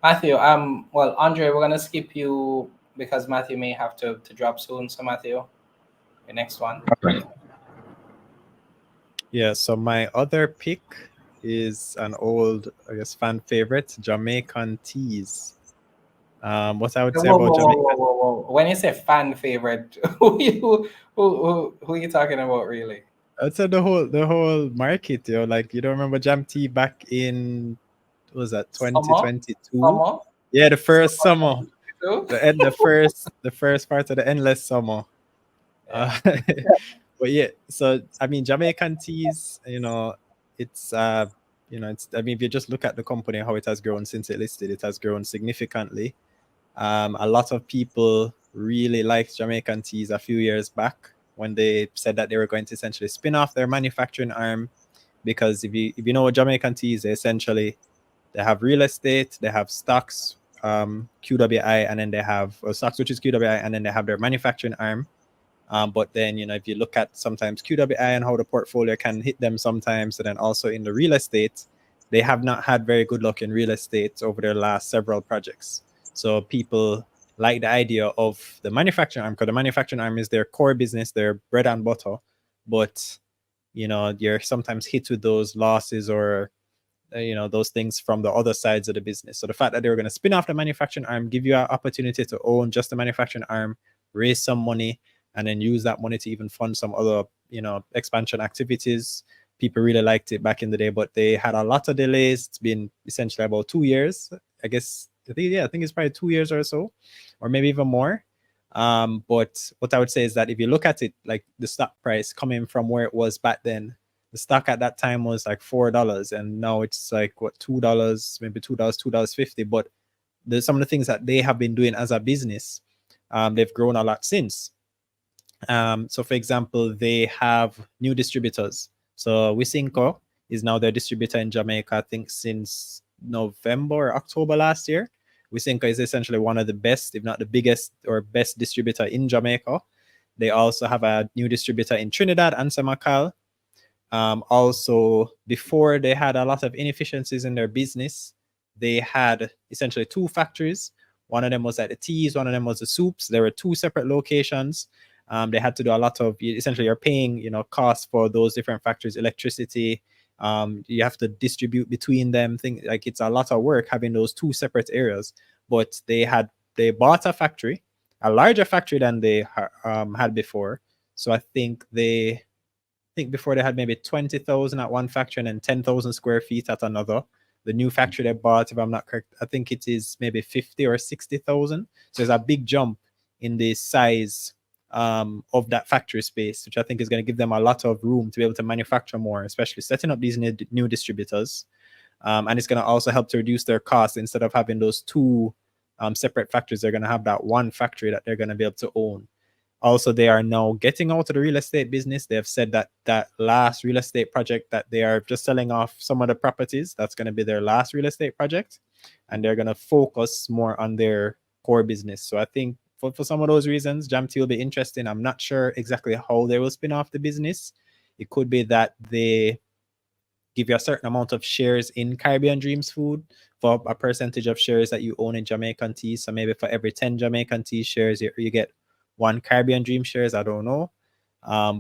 Matthew, well, Andre, we're gonna skip you because Matthew may have to drop soon. So Matthew, the next one. Yeah, so my other pick is an old, I guess, fan favorite, Jamaican teas. What I would say Whoa, about whoa, whoa, Jamaican, whoa, whoa, whoa! When you say fan favorite, who are you talking about, really? I would say the whole market, like you don't remember JAMT back in, what was that, Summer, 2022? summer, Yeah, the first summer summer, 2022. the first part of the endless summer. Yeah. Uh, but yeah, so I mean, Jamaican teas, it's I mean, if you just look at the company, how it has grown since it listed, it has grown significantly. A lot of people really liked Jamaican teas a few years back when they said that they were going to essentially spin off their manufacturing arm. Because if you know what Jamaican teas, they have real estate, they have stocks, QWI, and then they have stocks, which is QWI, and then they have their manufacturing arm. But then, if you look at sometimes QWI and how the portfolio can hit them sometimes, and then also in the real estate, they have not had very good luck in real estate over their last several projects. So people like the idea of the manufacturing arm, because the manufacturing arm is their core business, their bread and butter. But, you're sometimes hit with those losses or those things from the other sides of the business. So the fact that they were going to spin off the manufacturing arm, give you an opportunity to own just the manufacturing arm, raise some money, and then use that money to even fund some other expansion activities. People really liked it back in the day, but they had a lot of delays. It's been essentially about 2 years, I guess. I think it's probably 2 years or so, or maybe even more. But what I would say is that if you look at it, like the stock price coming from where it was back then, the stock at that time was like $4, and now it's like what, $2, maybe $2, $2.50. But there's some of the things that they have been doing as a business. They've grown a lot since. So for example, they have new distributors. So Wisinko is now their distributor in Jamaica, I think since November or October last year. Wisinko is essentially one of the best, if not the biggest or best distributor in Jamaica. They also have a new distributor in Trinidad and Semakal. Also, before they had a lot of inefficiencies in their business, they had essentially two factories. One of them was at the teas, one of them was the soups. There were two separate locations. They had to do a lot of, essentially you're paying, costs for those different factories, electricity. You have to distribute between them. Think like it's a lot of work having those two separate areas. But they bought a factory, a larger factory than they had before. So I think before they had maybe 20,000 at one factory and then 10,000 square feet at another. The new factory they bought, if I'm not correct, I think it is maybe 50 or 60,000. So there's a big jump in the size of that factory space, which I think is going to give them a lot of room to be able to manufacture more, especially setting up these new distributors. And it's going to also help to reduce their costs. Instead of having those two separate factories, they're going to have that one factory that they're going to be able to own. Also, they are now getting out of the real estate business. They have said that that last real estate project that they are just selling off some of the properties, that's going to be their last real estate project. And they're going to focus more on their core business. So I think for some of those reasons, JAMT will be interesting. I'm not sure exactly how they will spin off the business. It could be that they give you a certain amount of shares in Caribbean Dreams Food for a percentage of shares that you own in Jamaican Tea. So maybe for every 10 Jamaican Tea shares, you get one Caribbean Dream shares. I don't know.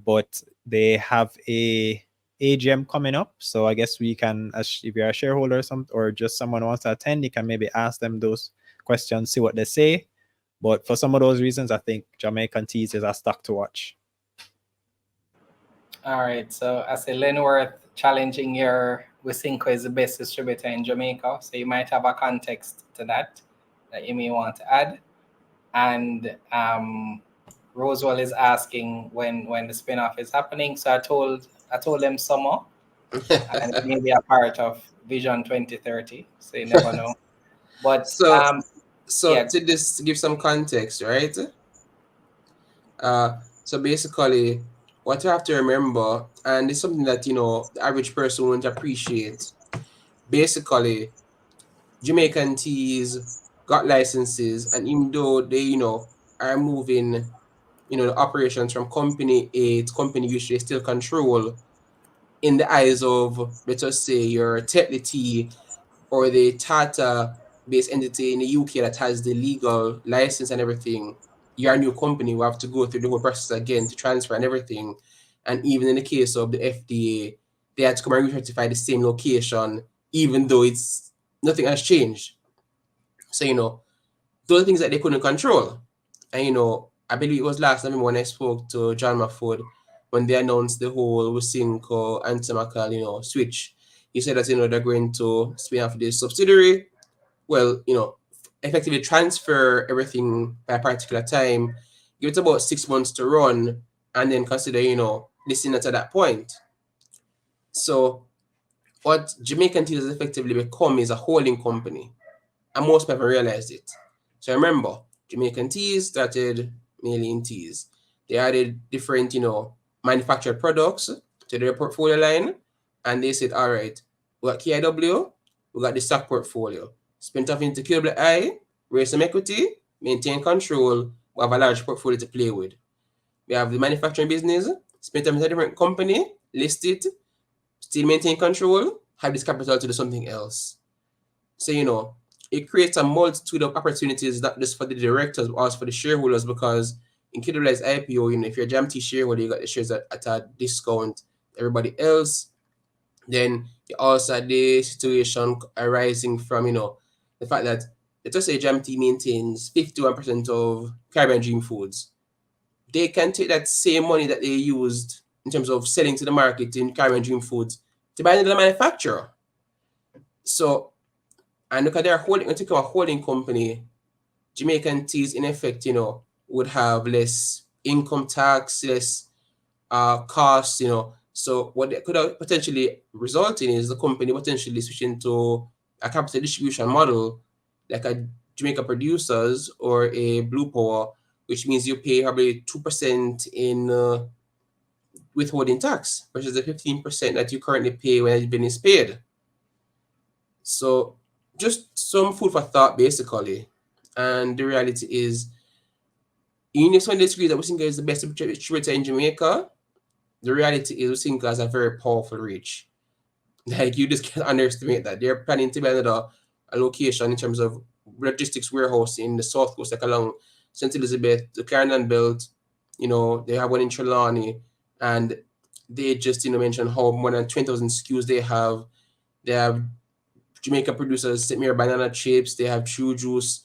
But they have a AGM coming up. So I guess we can, if you're a shareholder or just someone who wants to attend, you can maybe ask them those questions, see what they say. But for some of those reasons, I think Jamaican Teas is a stock to watch. All right. So I say Lenworth challenging your Wisinko is the best distributor in Jamaica. So you might have a context to that you may want to add. And Roswell is asking when the spin-off is happening. So I told them summer, and it may be a part of Vision 2030. So you never know. But So yeah. to this give some context, right? So basically, what you have to remember, and it's something that the average person won't appreciate. Basically, Jamaican teas got licenses, and even though they are moving the operations from company A to company which they still control, in the eyes of, let's just say, your Tetley Tea or the Tata based entity in the UK that has the legal license and everything, you're a new company, we have to go through the whole process again to transfer and everything. And even in the case of the FDA, they had to come and recertify the same location, even though it's nothing has changed. So, those are things that they couldn't control. And, I believe it was last November when I spoke to John Mahfood when they announced the whole Wusinko and Antimacal, switch. He said that, they're going to spin off this subsidiary. Well, effectively transfer everything by a particular time, give it about 6 months to run, and then consider, listing it at that point. So what Jamaican Tea has effectively become is a holding company, and most people haven't realized it. So remember, Jamaican Teas started mainly in teas. They added different, manufactured products to their portfolio line, and they said, all right, we got KIW, we got the stock portfolio. Spent off into QWI, raise some equity, maintain control, we have a large portfolio to play with. We have the manufacturing business, spent off into a different company, list it, still maintain control, have this capital to do something else. So, it creates a multitude of opportunities, not just for the directors, but also for the shareholders, because in KWI's IPO, if you're a JAMT shareholder, you got the shares at a discount everybody else. Then you also had the situation arising from, the fact that, let's just say JAMT maintains 51% of Caribbean Dream Foods. They can take that same money that they used in terms of selling to the market in Caribbean Dream Foods to buy another manufacturer. So, and look at their holding company, Jamaican Teas in effect, would have less income tax, less costs, So what that could have potentially result in is the company potentially switching to a capital distribution model, like a Jamaica Producers or a Blue Power, which means you pay probably 2% in withholding tax versus the 15% that you currently pay when the business is paid. So just some food for thought, basically. And the reality is, even if someone disagrees that Wusinka is the best distributor in Jamaica, the reality is Wusinka has a very powerful reach. Like, you just can't underestimate that. They're planning to build a location in terms of logistics warehouse in the South Coast, like along St. Elizabeth, the Carnan Belt. They have one in Trelawney, and they just mentioned how more than 20,000 SKUs they have. They have Jamaican producers, St. Mary banana chips, they have True Juice.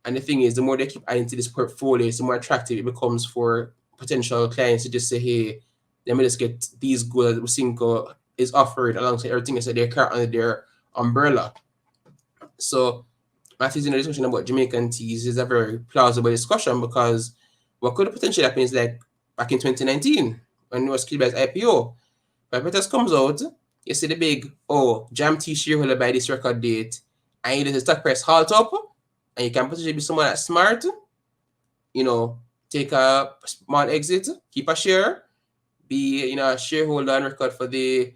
And the thing is, the more they keep adding to this portfolio, the more attractive it becomes for potential clients to just say, hey, let me just get these goods that Wusinko is offered alongside everything else that they're currently under their umbrella. So Matthew's in a discussion about Jamaican teas is a very plausible discussion, because what could potentially happen is, like back in 2019 when it was KWI's IPO, Perpetus comes out, you see the big, JAMT shareholder by this record date, and you let the stock price halt up, and you can potentially be someone that's smart, take a small exit, keep a share, be a shareholder on record for the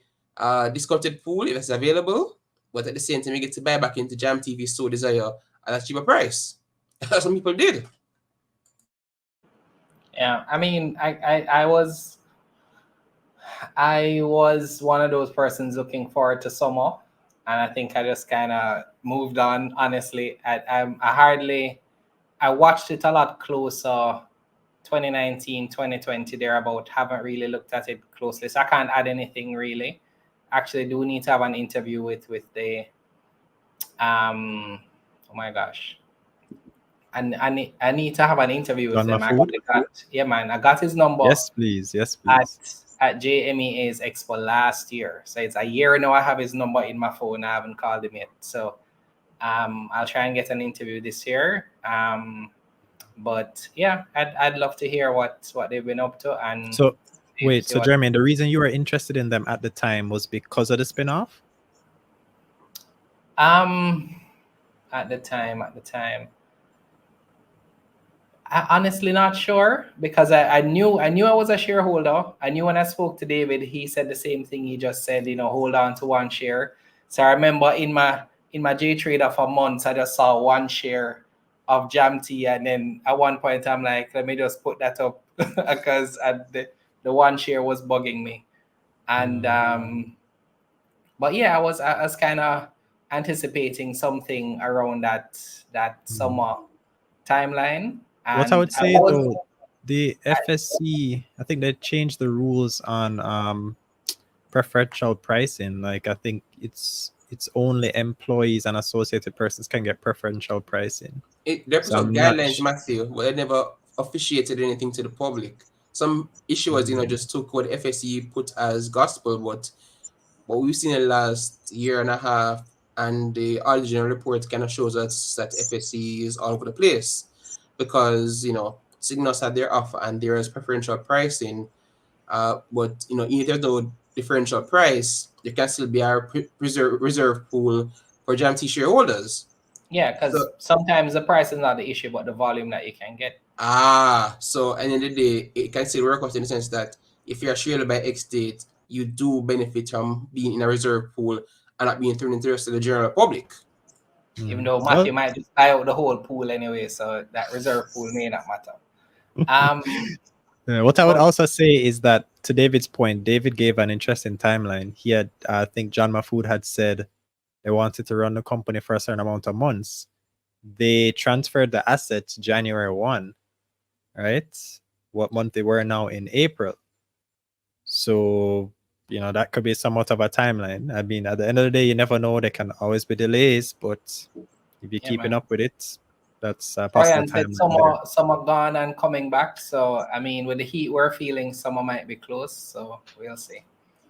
discounted pool if it's available, but at the same time you get to buy back into JAMT if you so desire at a cheaper price. That's what people did. Yeah, I mean, I was one of those persons looking forward to summer, and I think I just kind of moved on. Honestly, I watched it a lot closer, 2019, 2020 thereabout. Haven't really looked at it closely, so I can't add anything really. Actually, do need to have an interview with the oh my gosh. And I need to have an interview with him. Yeah, man, I got his number. Yes, please. Yes, please. At JMEA's Expo last year. So it's a year now I have his number in my phone. I haven't called him yet. So I'll try and get an interview this year. But yeah, I'd love to hear what they've been up to. And so wait, so Jeremy, the reason you were interested in them at the time was because of the spin-off? At the time. I'm honestly not sure, because I knew I was a shareholder. I knew when I spoke to David, he said the same thing. He just said, hold on to one share. So I remember in my J Trader for months, I just saw one share of JAMT, and then at one point I'm like, let me just put that up because the one share was bugging me. And but yeah, I was kind of anticipating something around that summer timeline. What I would And say though, the FSC, I think they changed the rules on preferential pricing. Like I think it's only employees and associated persons can get preferential pricing. There So some I'm not guidelines, Matthew, but they never officiated anything to the public. Some issuers, just took what FSC put as gospel, but what we've seen in the last year and a half and the original report kind of shows us that FSC is all over the place because, Signals had their offer and there is preferential pricing. But, even if there's no differential price, there can still be a reserve pool for JAMT shareholders. yeah, because sometimes the price is not the issue, but the volume that you can get. So at the end of the day, it can still work out in the sense that if you're a shareholder by X date, you do benefit from being in a reserve pool and not being thrown into the rest of the general public. Even though Matthew might just buy out the whole pool anyway, so that reserve pool may not matter. What I would also say is that to David's point, David gave an interesting timeline. He had, I think John Mahfood had said they wanted to run the company for a certain amount of months. They transferred the assets January 1, right? What month they were now in April. So, that could be somewhat of a timeline. I mean, at the end of the day, you never know. There can always be delays, but if you're keeping up with it, that's a possible timeline. Some are gone and coming back. So, I mean, with the heat we're feeling, summer might be close. So, we'll see.